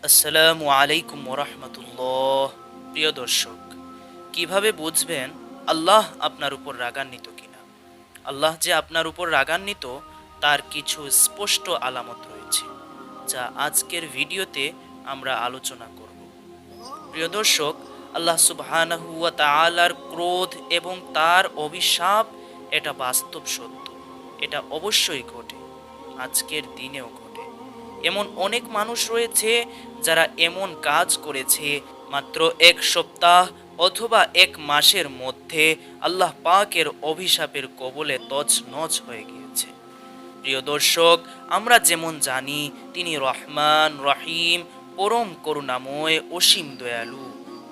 আসসালামু আলাইকুম ওরহমতুল্লাহ। প্রিয় দর্শক, কিভাবে বুঝবেন আল্লাহ আপনার উপর রাগান্বিত কিনা? আল্লাহ যে আপনার উপর রাগান্বিত তার কিছু স্পষ্ট আলামত রয়েছে, যা আজকের ভিডিওতে আমরা আলোচনা করব। প্রিয় দর্শক, আল্লাহ সুবহানাহু ওয়া তাআলার ক্রোধ এবং তার অভিশাপ এটা বাস্তব সত্য। এটা অবশ্যই ঘটে, আজকের দিনেও ঘটে। এমন অনেক মানুষ রয়েছে যারা এমন কাজ করেছে মাত্র এক সপ্তাহ অথবা এক মাসের মধ্যে আল্লাহ পাকের অভিশাপের কবলে তছনছ হয়ে গিয়েছে। প্রিয় দর্শক, আমরা যেমন জানি তিনি রহমান রহিম, পরম করুণাময়, অসীম দয়ালু,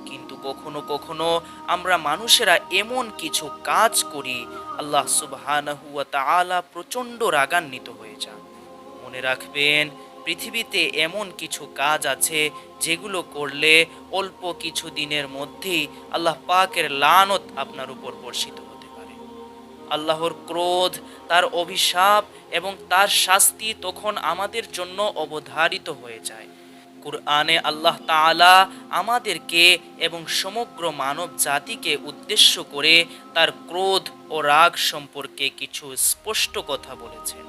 কিন্তু কখনো কখনো আমরা মানুষেরা এমন কিছু কাজ করি আল্লাহ সুবহানাহু ওয়া তাআলা প্রচণ্ড রাগান্বিত হয়ে যান। মনে রাখবেন, পৃথিবীতে এমন কিছু কাজ আছে যেগুলো করলে অল্প কিছু দিনের মধ্যেই আল্লাহ পাকের লানত আপনার উপর বর্ষিত হতে পারে। আল্লাহর ক্রোধ, তার অভিশাপ এবং তার শাস্তি তখন আমাদের জন্য অবধারিত হয়ে যায়। কুরআনে আল্লাহ তাআলা আমাদেরকে এবং সমগ্র মানব জাতিকে উদ্দেশ্য করে তার ক্রোধ ও রাগ সম্পর্কে কিছু স্পষ্ট কথা বলেছেন।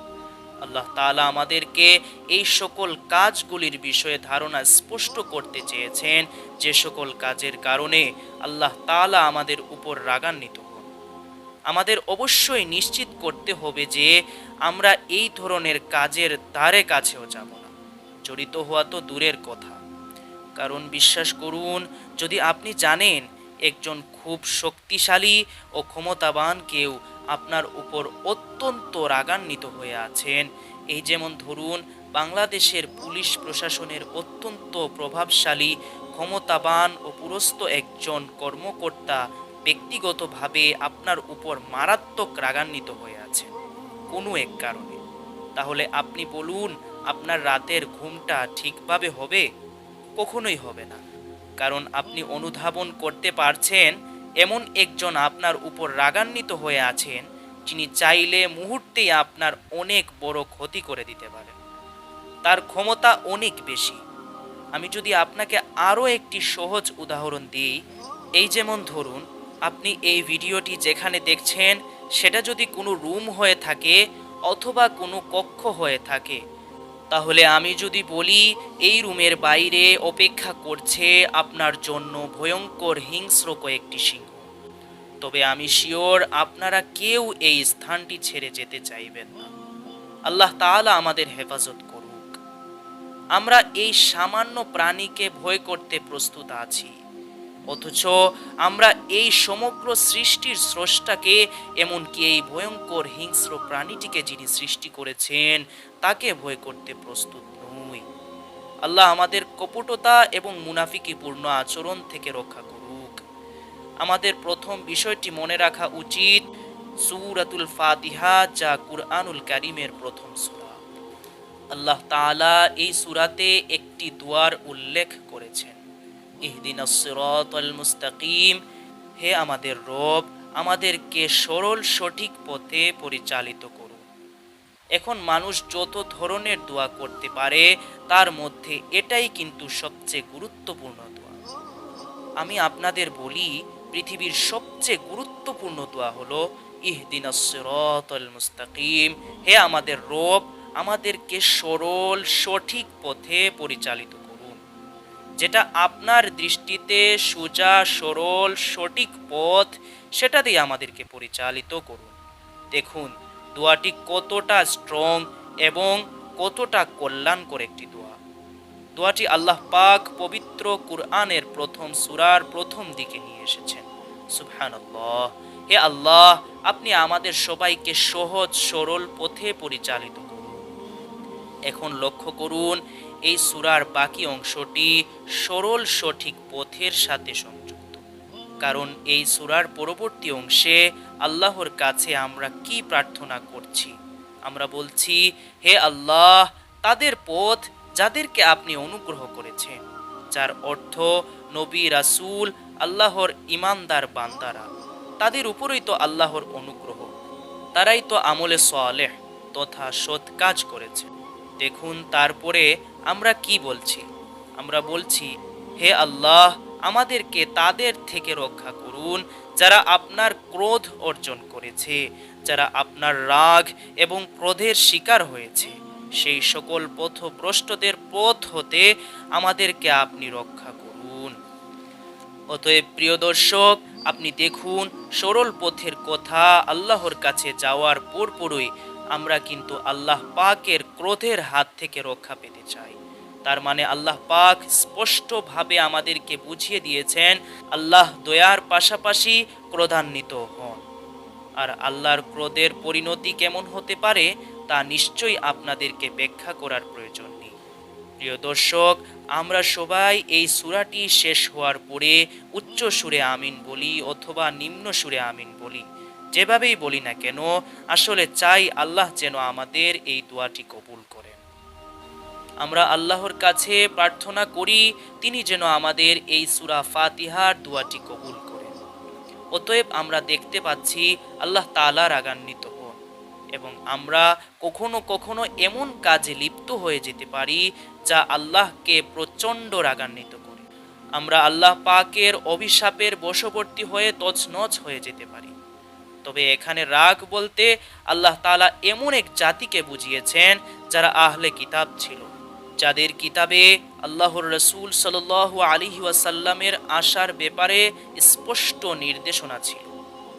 আল্লাহ তাআলা আমাদেরকে এই সকল কাজগুলির বিষয়ে ধারণা স্পষ্ট করতে চেয়েছেন, যে সকল কাজের কারণে আল্লাহ তাআলা আমাদের উপর রাগান্বিত হন। আমাদের অবশ্যই নিশ্চিত করতে হবে যে আমরা এই ধরনের কাজের ধারে কাছেও যাব না, জড়িত হওয়া তো দূরের কথা। কারণ বিশ্বাস করুন, যদি আপনি জানেন একজন খুব শক্তিশালী ও ক্ষমতাবান কেউ আপনার উপর অত্যন্ত রাগান্বিত হয়ে আছেন, এই যেমন ধরুন বাংলাদেশের পুলিশ প্রশাসনের অত্যন্ত প্রভাবশালী, ক্ষমতাবান ও পুরস্ত একজন কর্মকর্তা ব্যক্তিগতভাবে আপনার উপর মারাত্মক রাগান্বিত হয়ে আছেন কোনো এক কারণে, তাহলে আপনি বলুন, আপনার রাতের ঘুমটা ঠিকভাবে হবে? কখনোই হবে না। কারণ আপনি অনুধাবন করতে পারছেন এমন একজন আপনার উপর রাগান্বিত হয়ে আছেন, যিনি চাইলে মুহূর্তেই আপনার অনেক বড় ক্ষতি করে দিতে পারেন। তার ক্ষমতা অনেক বেশি। আমি যদি আপনাকে আরও একটি সহজ উদাহরণ দিই, এই যেমন ধরুন আপনি এই ভিডিওটি যেখানে দেখছেন সেটা যদি কোনো রুম হয়ে থাকে অথবা কোনো কক্ষ হয়ে থাকে, তাহলে আমি যদি বলি এই রুমের বাইরে অপেক্ষা করছে আপনার জন্য ভয়ঙ্কর হিংস্র কয়েকটি সিংহ, তবে আমি শিওর আপনারা কেউ এই স্থানটি ছেড়ে যেতে চাইবেন না। আল্লাহ তাআলা আমাদের হেফাজত করুক। আমরা এই সামান্য প্রাণীকে ভয় করতে প্রস্তুত আছি, অথচ আমরা এই সমগ্র সৃষ্টির স্রষ্টাকে, এমনকি এই ভয়ঙ্কর হিংস্র প্রাণীটিকে যিনি সৃষ্টি করেছেন, তাকে ভয় করতে প্রস্তুত নই। আল্লাহ আমাদের কপটতা এবং মুনাফিকিপূর্ণ আচরণ থেকে রক্ষা করুক। আমাদের প্রথম বিষয়টি মনে রাখা উচিত সূরাতুল ফাতিহা, যা কুরআনুল কারীমের প্রথম সূরা। আল্লাহ তাআলা এই সূরাতে একটি দোয়ার উল্লেখ করেছেন, ইহদিনাস সিরাতাল মুস্তাকিম, হে আমাদের রব, আমাদেরকে সরল সঠিক পথে পরিচালিত করুন। এখন মানুষ যত ধরনের দোয়া করতে পারে, তার মধ্যে এটাই কিন্তু সবচেয়ে গুরুত্বপূর্ণ দোয়া। আমি আপনাদের বলি, পৃথিবীর সবচেয়ে গুরুত্বপূর্ণ দোয়া হলো ইহদিনাস সিরাতাল মুস্তাকিম, হে আমাদের রব, আমাদেরকে সরল সঠিক পথে পরিচালিত করুন। যেটা আপনার দৃষ্টিতে সোজা, সরল, সঠিক পথ, সেটা দিয়ে আমাদেরকে পরিচালিত করুন। দেখুন দোয়াটি কতটা স্ট্রং এবং কতটা কল্যাণকর একটি দোয়া। দোয়াটি আল্লাহ পাক পবিত্র কুরআনের প্রথম সূরার প্রথম দিকে নিয়ে এসেছেন। সুবহানাল্লাহ। হে আল্লাহ, আপনি আমাদের সবাইকে সহজ সরল পথে পরিচালিত করুন। এখন লক্ষ্য করুন, এই সূরার বাকি অংশটি সরল সঠিক পথের সাথে সংযুক্ত। কারণ এই সূরার পরবর্তী অংশে আল্লাহর কাছে আমরা কি প্রার্থনা করছি? আমরা বলছি, হে আল্লাহ, তাদের পথ যাদেরকে আপনি অনুগ্রহ করেছেন, যার অর্থ নবী, রাসূল, আল্লাহর ঈমানদার বান্দারা, তাদের উপরেই তো আল্লাহর অনুগ্রহ, তারাই তো আমলে সালেহ তথা সৎ কাজ করেছে। দেখুন তারপরে আমরা কি বলছি, আমরা বলছি, হে আল্লাহ, আমাদেরকে তাদের থেকে রক্ষা করুন যারা আপনার ক্রোধ অর্জন করেছে, যারা আপনার রাগ এবং ক্রোধের শিকার হয়েছে। সেই সকল পথভ্রষ্টদের পথ হতে আমাদেরকে আপনি রক্ষা করুন। অতএব প্রিয় দর্শক, আপনি দেখুন, সরল পথের কথা আল্লাহর কাছে যাওয়ার পরপরই আমরা কিন্তু আল্লাহ পাকের ক্রোধের হাত থেকে রক্ষা পেতে চাই। তার মানে আল্লাহ পাক স্পষ্টভাবে আমাদেরকে বুঝিয়ে দিয়েছেন, আল্লাহ দয়ার পাশাপাশি ক্রোধান্বিত হন। আর আল্লাহর ক্রোধের পরিণতি কেমন হতে পারে তা নিশ্চয়ই আপনাদেরকে ব্যাখ্যা করার প্রয়োজন নেই। প্রিয় দর্শক, আমরা সবাই এই সূরাটি শেষ হওয়ার পরে উচ্চ সুরে আমিন বলি অথবা নিম্ন সুরে আমিন বলি, যেভাবেই বলি না কেন, আসলে চাই আল্লাহ যেন আমাদের এই দোয়াটি কবুল করেন। আমরা আল্লাহর কাছে প্রার্থনা করি তিনি যেন আমাদের এই সূরা ফাতিহার দোয়াটি কবুল করেন। অতএব আমরা দেখতে পাচ্ছি আল্লাহ তাআলা রাগান্বিত হন এবং আমরা কখনো কখনো এমন কাজে লিপ্ত হয়ে যেতে পারি যা আল্লাহকে প্রচণ্ড রাগান্বিত করে। আমরা আল্লাহ পাকের অভিশাপের বশবর্তী হয়ে তছনছ হয়ে যেতে পারি। তবে এখানে রাগ বলতে আল্লাহ তাআলা এমন এক জাতিকে বুঝিয়েছেন যারা আহলে কিতাব ছিল, যাদের কিতাবে আল্লাহর রসুল সাল্লাল্লাহু আলাইহি ওয়াসাল্লামের আসার ব্যাপারে স্পষ্ট নির্দেশনা ছিল।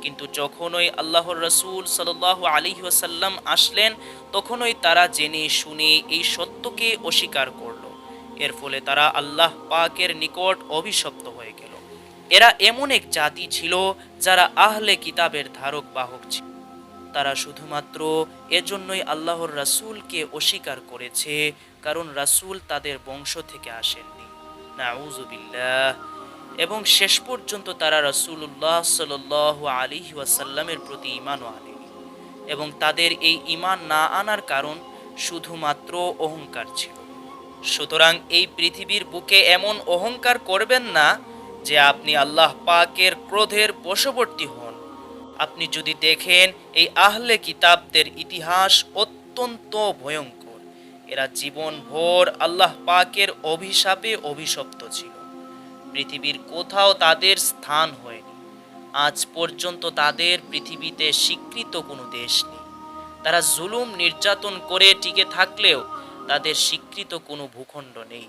কিন্তু যখনই আল্লাহর রসুল সাল্লাল্লাহু আলাইহি ওয়াসাল্লাম আসলেন, তখনই তারা জেনে শুনে এই সত্যকে অস্বীকার করল। এর ফলে তারা আল্লাহ পাকের নিকট অভিশপ্ত হয়ে গেল। এরা এমন এক জাতি ছিল যারা আহলে কিতাবের ধারক বাহক ছিল। তারা শুধুমাত্র এজন্যই আল্লাহর রাসূলকে অস্বীকার করেছে কারণ রাসূল তাদের বংশ থেকে আসেননি, নাউযুবিল্লাহ। এবং শেষ পর্যন্ত তারা রাসূলুল্লাহ সাল্লাল্লাহু আলাইহি ওয়াসাল্লামের প্রতি ঈমানও আনেনি। এবং তাদের এই ঈমান না আনার কারণ শুধুমাত্র অহংকার ছিল। সুতরাং এই পৃথিবীর বুকে এমন অহংকার করবেন না যে আপনি আল্লাহ পাকের ক্রোধের বশবর্তী হন। আপনি যদি দেখেন এই আহলে কিতাবদের ইতিহাস অত্যন্ত ভয়ঙ্কর। এরা জীবনভর আল্লাহ পাকের অভিশাপে অভিশপ্ত ছিল। পৃথিবীর কোথাও তাদের স্থান হয়নি। আজ পর্যন্ত তাদের পৃথিবীতে স্বীকৃত কোনো দেশ নেই। তারা জুলুম নির্যাতন করে টিকে থাকলেও তাদের স্বীকৃত কোনো ভূখণ্ড নেই।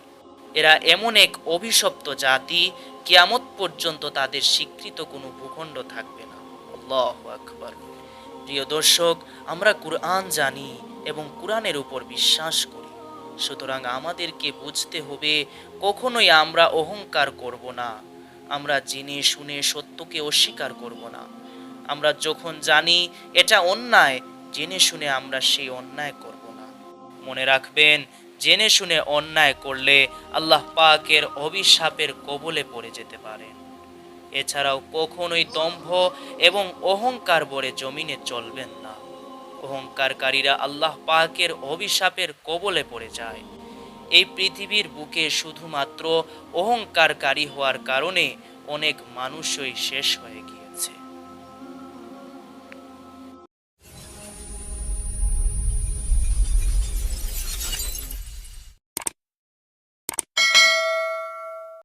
এরা এমন এক অভিশপ্ত জাতি, কিয়ামত পর্যন্ত তাদের স্বীকৃত কোনো ভূখণ্ড থাকবে না। আল্লাহু আকবার। প্রিয় দর্শক, আমরা কুরআন জানি এবং কুরআনের উপর বিশ্বাস করি। সুতরাং আমাদেরকে বুঝতে হবে কখনোই আমরা অহংকার করব না। আমরা জেনে শুনে সত্যকে অস্বীকার করব না। আমরা যখন জানি এটা অন্যায়, জেনে শুনে আমরা সেই অন্যায় করব না। মনে রাখবেন, জেনে শুনে অন্যায় করলে আল্লাহ পাকের অভিশাপের কবলে পড়ে যেতে পারেন। এছাড়াও কখনোই দম্ভ এবং অহংকার ভরে জমিনে চলবেন না। অহংকারকারীরা আল্লাহ পাকের অভিশাপের কবলে পড়ে যায়। এই পৃথিবীর বুকে শুধুমাত্র অহংকারকারী হওয়ার কারণে অনেক মানুষই শেষ হয়ে গিয়েছে।